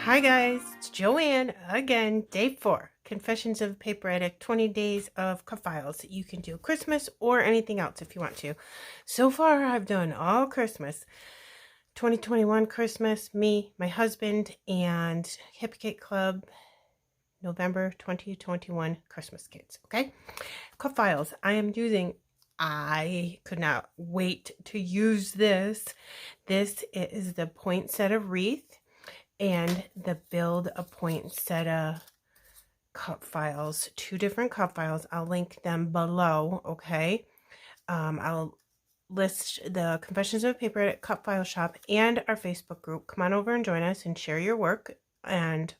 Hi guys, it's Joanne again, day 4. Confessions of a Paper Addict, 20 days of cut files. You can do Christmas or anything else if you want to. So far I've done all Christmas. 2021 Christmas, me, my husband, and Hippie Cake Club, November 2021 Christmas kids, okay? Cut files. I could not wait to use this. This is the Poinsettia Wreath and the Build a Poinsettia cut files, 2 different cut files. I'll link them below, okay? I'll list the Confessions of a Paper Addict cut file shop and our Facebook group. Come on over and join us and share your work, and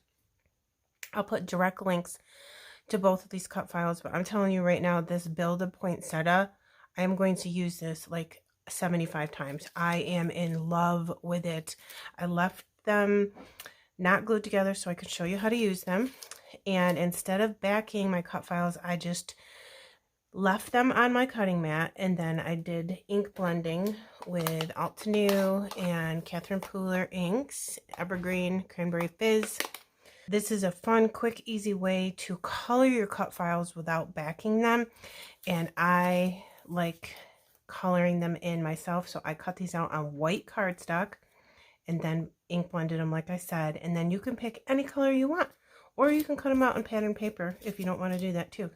I'll put direct links to both of these cut files. But I'm telling you right now, this Build a Poinsettia, I am going to use this like 75 times. I am in love with it. I left them not glued together so I could show you how to use them, and instead of backing my cut files, I just left them on my cutting mat, and then I did ink blending with Altenew and Catherine Pooler inks, Evergreen, Cranberry Fizz. This is a fun, quick, easy way to color your cut files without backing them, and I like coloring them in myself, so I cut these out on white cardstock and then ink blended them like I said, and then you can pick any color you want, or you can cut them out on pattern paper if you don't want to do that too.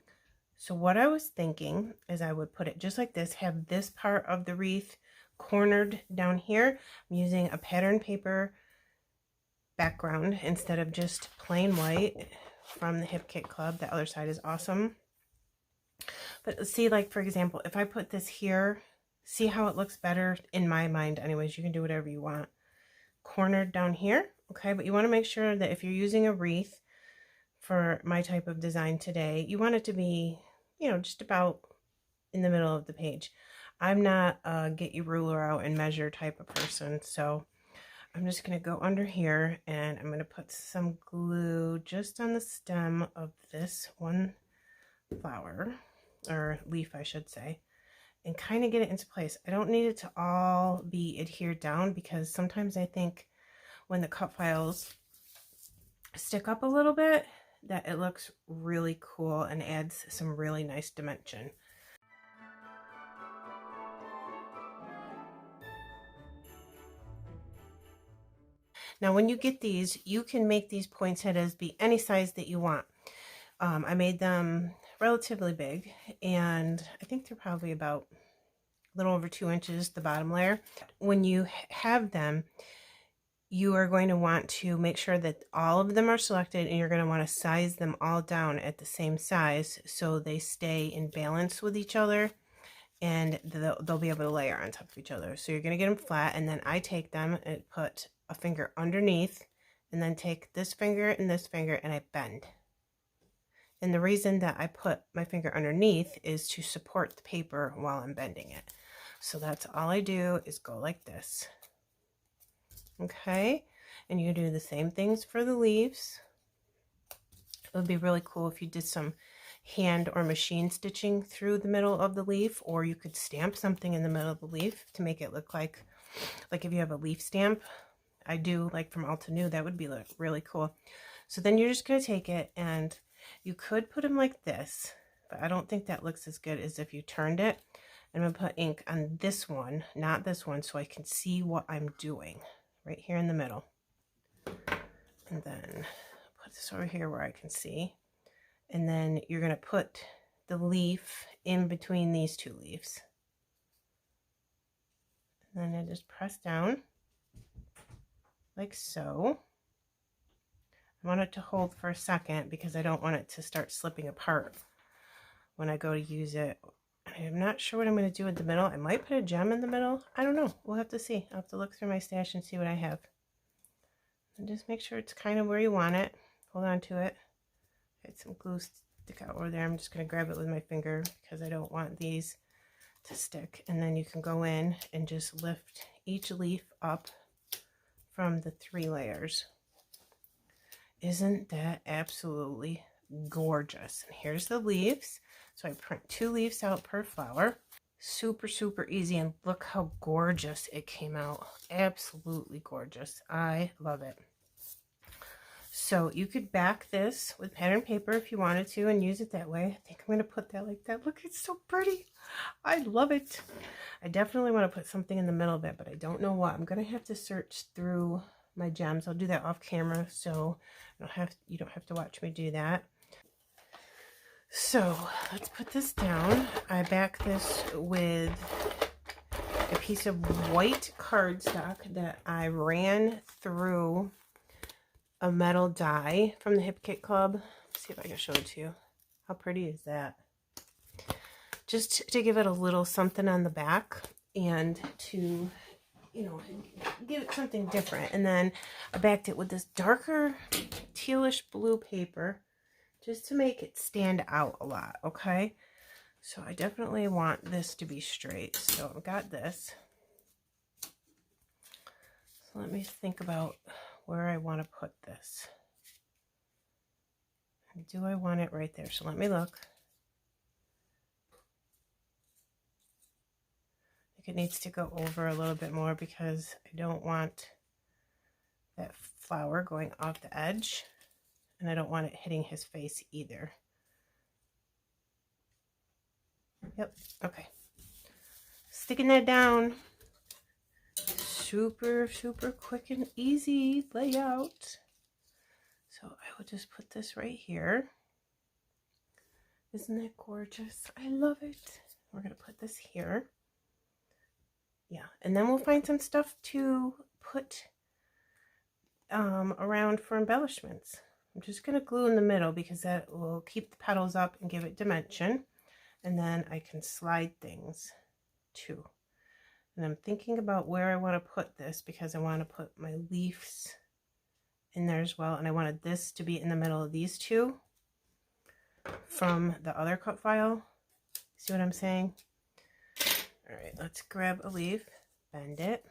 So what I was thinking is I would put it just like this, have this part of the wreath cornered down here. I'm using a pattern paper background instead of just plain white from the Hip Kit Club. The other side is awesome. But see, like for example, if I put this here, see how it looks better in my mind. Anyways, you can do whatever you want. Cornered down here, okay? But you want to make sure that if you're using a wreath for my type of design today, you want it to be, you know, just about in the middle of the page. I'm not a get your ruler out and measure type of person, so I'm just going to go under here and I'm going to put some glue just on the stem of this one flower, or leaf I should say, and kind of get it into place. I don't need it to all be adhered down, because sometimes I think when the cut files stick up a little bit that it looks really cool and adds some really nice dimension. Now when you get these, you can make these poinsettias be any size that you want. I made them relatively big, and I think they're probably about a little over 2 inches, the bottom layer. When you have them, you are going to want to make sure that all of them are selected, and you're going to want to size them all down at the same size so they stay in balance with each other, and they'll be able to layer on top of each other. So you're going to get them flat, and then I take them and put a finger underneath, and then take this finger and I bend. And the reason that I put my finger underneath is to support the paper while I'm bending it. So that's all I do, is go like this. Okay, and you do the same things for the leaves. It would be really cool if you did some hand or machine stitching through the middle of the leaf, or you could stamp something in the middle of the leaf to make it look like if you have a leaf stamp. I do, like from Altenew, that would be really cool. So then you're just going to take it, and you could put them like this, but I don't think that looks as good as if you turned it. I'm going to put ink on this one, not this one, so I can see what I'm doing right here in the middle. And then put this over here where I can see. And then you're going to put the leaf in between these 2 leaves. And then I just press down like so. I want it to hold for a second because I don't want it to start slipping apart when I go to use it. I'm not sure what I'm going to do in the middle. I might put a gem in the middle. I don't know. We'll have to see. I'll have to look through my stash and see what I have. And just make sure it's kind of where you want it. Hold on to it. I had some glue stick out over there. I'm just going to grab it with my finger because I don't want these to stick. And then you can go in and just lift each leaf up from the 3 layers. Isn't that absolutely gorgeous? And here's the leaves. So I print 2 leaves out per flower. Super, super easy, and look how gorgeous it came out. Absolutely gorgeous. I love it. So you could back this with pattern paper if you wanted to and use it that way. I think I'm going to put that like that. Look, it's so pretty. I love it. I definitely want to put something in the middle of it, but I don't know what. I'm going to have to search through my gems. I'll do that off camera, so you don't have to watch me do that. So let's put this down. I back this with a piece of white cardstock that I ran through a metal die from the Hip Kit Club. Let's see if I can show it to you. How pretty is that? Just to give it a little something on the back and to, you know, give it something different. And then I backed it with this darker tealish blue paper just to make it stand out a lot, okay? So I definitely want this to be straight. So I've got this. So let me think about where I want to put this. Do I want it right there? So let me look. I think it needs to go over a little bit more because I don't want that flower going off the edge, and I don't want it hitting his face either. Yep, okay. Sticking that down. Super, super quick and easy layout. So I will just put this right here. Isn't that gorgeous? I love it. We're going to put this here. Yeah, and then we'll find some stuff to put around for embellishments. I'm just going to glue in the middle because that will keep the petals up and give it dimension. And then I can slide things too. And I'm thinking about where I want to put this because I want to put my leaves in there as well. And I wanted this to be in the middle of these two from the other cut file. See what I'm saying? All right, let's grab a leaf, bend it,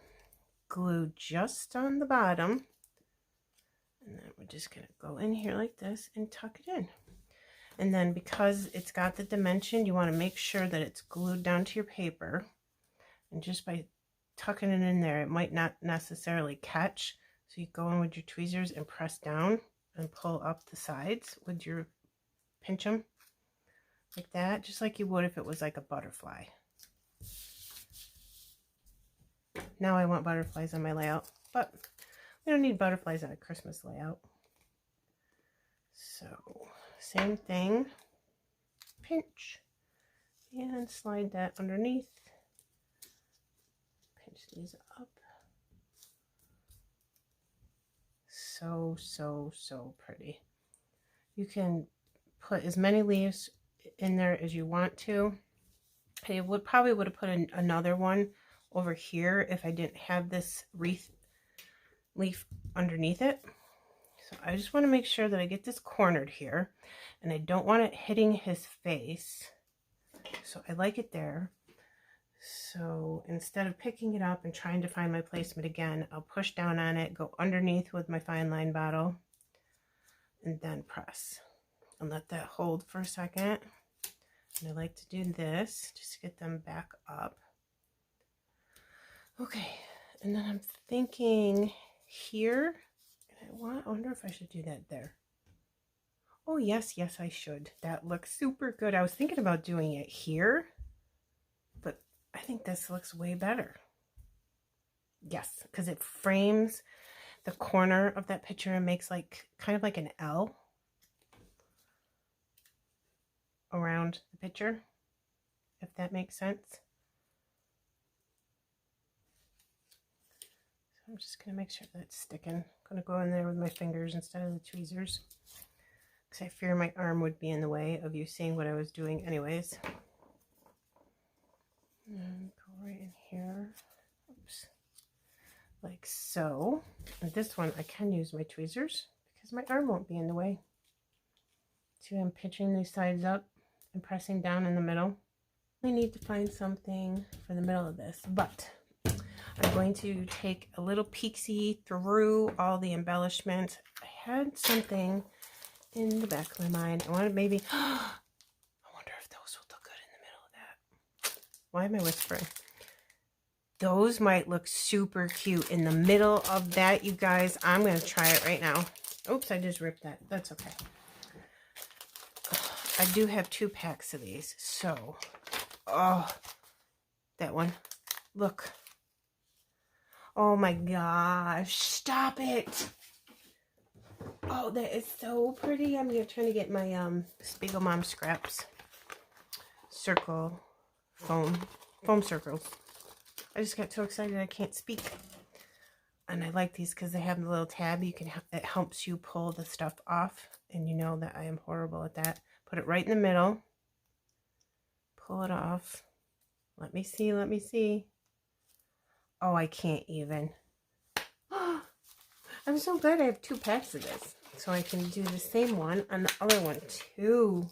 glue just on the bottom. And then we're just going to go in here like this and tuck it in. And then because it's got the dimension, you want to make sure that it's glued down to your paper. And just by tucking it in there, it might not necessarily catch. So you go in with your tweezers and press down and pull up the sides with your pinch them like that, just like you would if it was like a butterfly. Now I want butterflies on my layout, but we don't need butterflies on a Christmas layout. So same thing, pinch and slide that underneath. Pinch these up. So, so, so pretty. You can put as many leaves in there as you want to. I probably would have put another one over here if I didn't have this wreath leaf underneath it. So I just want to make sure that I get this cornered here, and I don't want it hitting his face. So I like it there. So instead of picking it up and trying to find my placement again, I'll push down on it, go underneath with my fine line bottle, and then press. And let that hold for a second. And I like to do this just to get them back up. Okay, and then I'm thinking here, I wonder if I should do that there. Oh, yes, I should. That looks super good. I was thinking about doing it here, but I think this looks way better. Yes, because it frames the corner of that picture and makes like kind of like an L around the picture, if that makes sense. So I'm just going to make sure that it's sticking. I'm going to go in there with my fingers instead of the tweezers, because I fear my arm would be in the way of you seeing what I was doing anyways. And go right in here. Oops. Like so. And this one I can use my tweezers because my arm won't be in the way. See, I'm pinching these sides up and pressing down in the middle. I need to find something for the middle of this, but I'm going to take a little peek-see through all the embellishments. I had something in the back of my mind. I wanted maybe, I wonder if those will look good in the middle of that. Why am I whispering? Those might look super cute in the middle of that, you guys. I'm going to try it right now. Oops, I just ripped that. That's okay. I do have 2 packs of these. So, oh, that one. Look. Oh my gosh. Stop it. Oh, that is so pretty. I'm trying to get my Spiegel Mom Scraps circle foam circles. I just got so excited I can't speak. And I like these because they have the little tab. It helps you pull the stuff off. And you know that I am horrible at that. Put it right in the middle. Pull it off. Let me see. Let me see. Oh, I can't even. I'm so glad I have 2 packs of this. So I can do the same one on the other one too.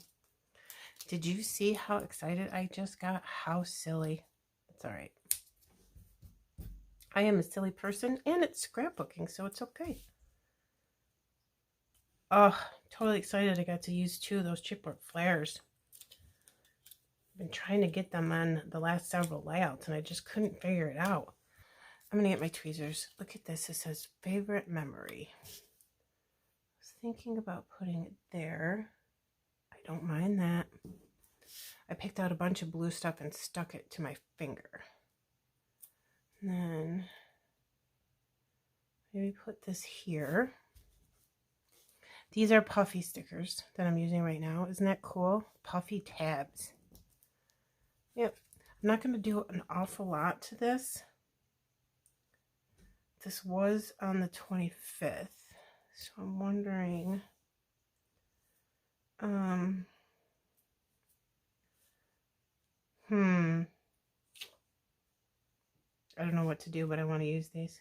Did you see how excited I just got? How silly. It's all right. I am a silly person and it's scrapbooking, so it's okay. Oh, totally excited I got to use 2 of those chipboard flares. I've been trying to get them on the last several layouts and I just couldn't figure it out. I'm going to get my tweezers. Look at this. It says favorite memory. I was thinking about putting it there. I don't mind that. I picked out a bunch of blue stuff and stuck it to my finger. And then maybe put this here. These are puffy stickers that I'm using right now. Isn't that cool? Puffy tabs. Yep. I'm not going to do an awful lot to this. This was on the 25th. So I'm wondering, I don't know what to do, but I want to use these.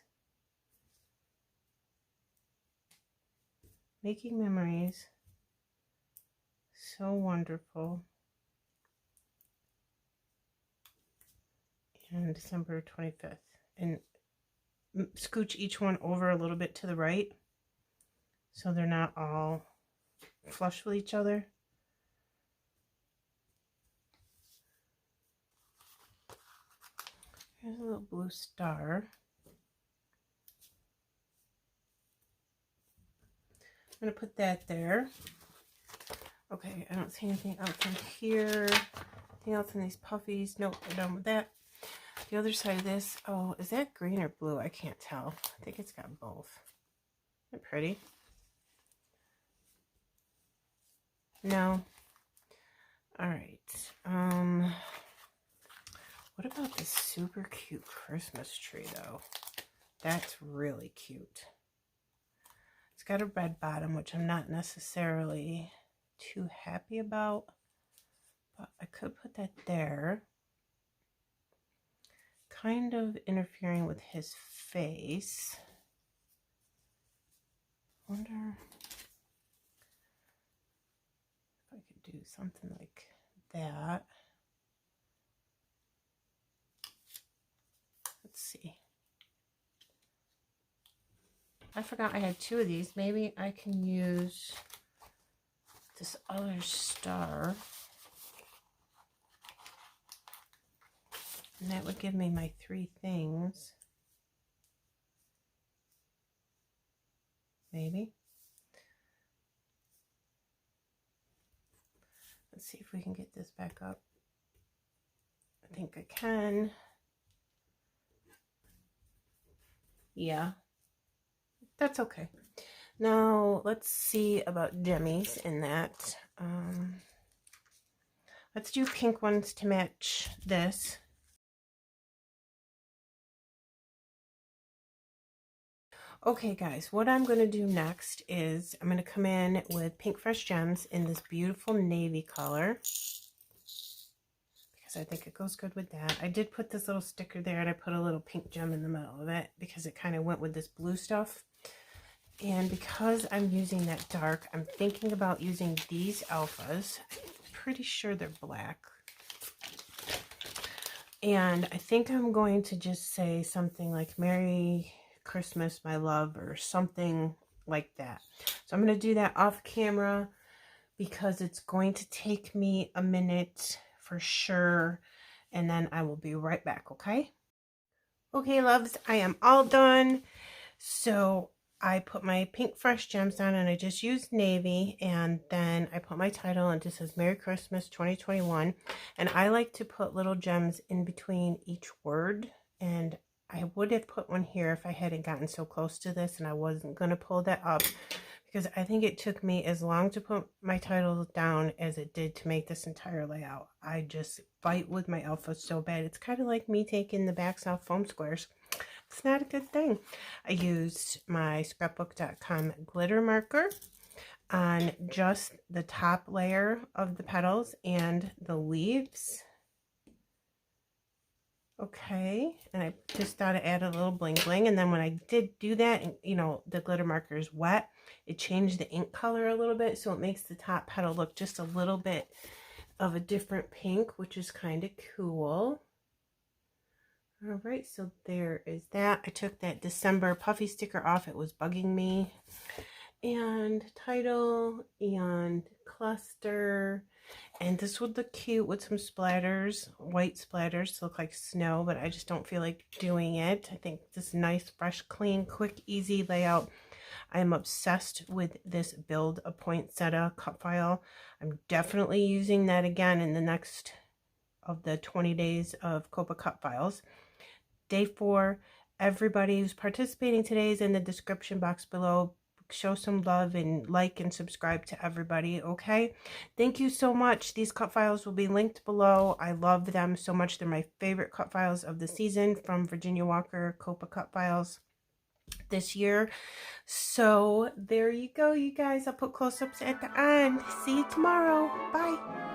Making memories. So wonderful. And December 25th. And scooch each one over a little bit to the right so they're not all flush with each other. Here's a little blue star. I'm going to put that there. Okay, I don't see anything else in here. Anything else in these puffies? Nope, we're done with that. The other side of this, oh, is that green or blue? I can't tell. I think it's got both. Isn't it pretty? No. All right. What about this super cute Christmas tree, though? That's really cute. It's got a red bottom, which I'm not necessarily too happy about, but I could put that there. Kind of interfering with his face. Wonder if I could do something like that. Let's see. I forgot I had 2 of these. Maybe I can use this other star. And that would give me my 3 things. Maybe. Let's see if we can get this back up. I think I can. Yeah. That's okay. Now, let's see about Demi's in that. Let's do pink ones to match this. Okay, guys, what I'm going to do next is I'm going to come in with Pink Fresh Gems in this beautiful navy color. Because I think it goes good with that. I did put this little sticker there and I put a little pink gem in the middle of it because it kind of went with this blue stuff. And because I'm using that dark, I'm thinking about using these alphas. I'm pretty sure they're black. And I think I'm going to just say something like Merry Christmas, my love, or something like that. So I'm going to do that off camera because it's going to take me a minute for sure. And then I will be right back, okay? Okay, loves, I am all done. So I put my pink fresh gems on, and I just used navy, and then I put my title, and it just says Merry Christmas 2021. And I like to put little gems in between each word, and I would have put one here if I hadn't gotten so close to this, and I wasn't going to pull that up because I think it took me as long to put my title down as it did to make this entire layout. I just fight with my alphas so bad. It's kind of like me taking the backs off foam squares. It's not a good thing. I used my scrapbook.com glitter marker on just the top layer of the petals and the leaves. Okay, and I just thought to add a little bling bling, and then when I did do that, and you know, the glitter marker is wet, it changed the ink color a little bit, so it makes the top petal look just a little bit of a different pink, which is kind of cool. All right, so there is that. I took that December puffy sticker off. It was bugging me. And title and cluster. And this would look cute with some splatters, white splatters to look like snow, but I just don't feel like doing it. I think this nice, fresh, clean, quick, easy layout. I am obsessed with this Build a Poinsettia cut file. I'm definitely using that again in the next of the 20 days of COAPA cut files. Day 4, everybody who's participating today is in the description box below. Show some love and like and subscribe to everybody, okay? Thank you so much. These cut files will be linked below. I love them so much. They're my favorite cut files of the season from Virginia Walker COAPA cut files this year. So there you go, you guys. I'll put close-ups at the end. See you tomorrow. Bye.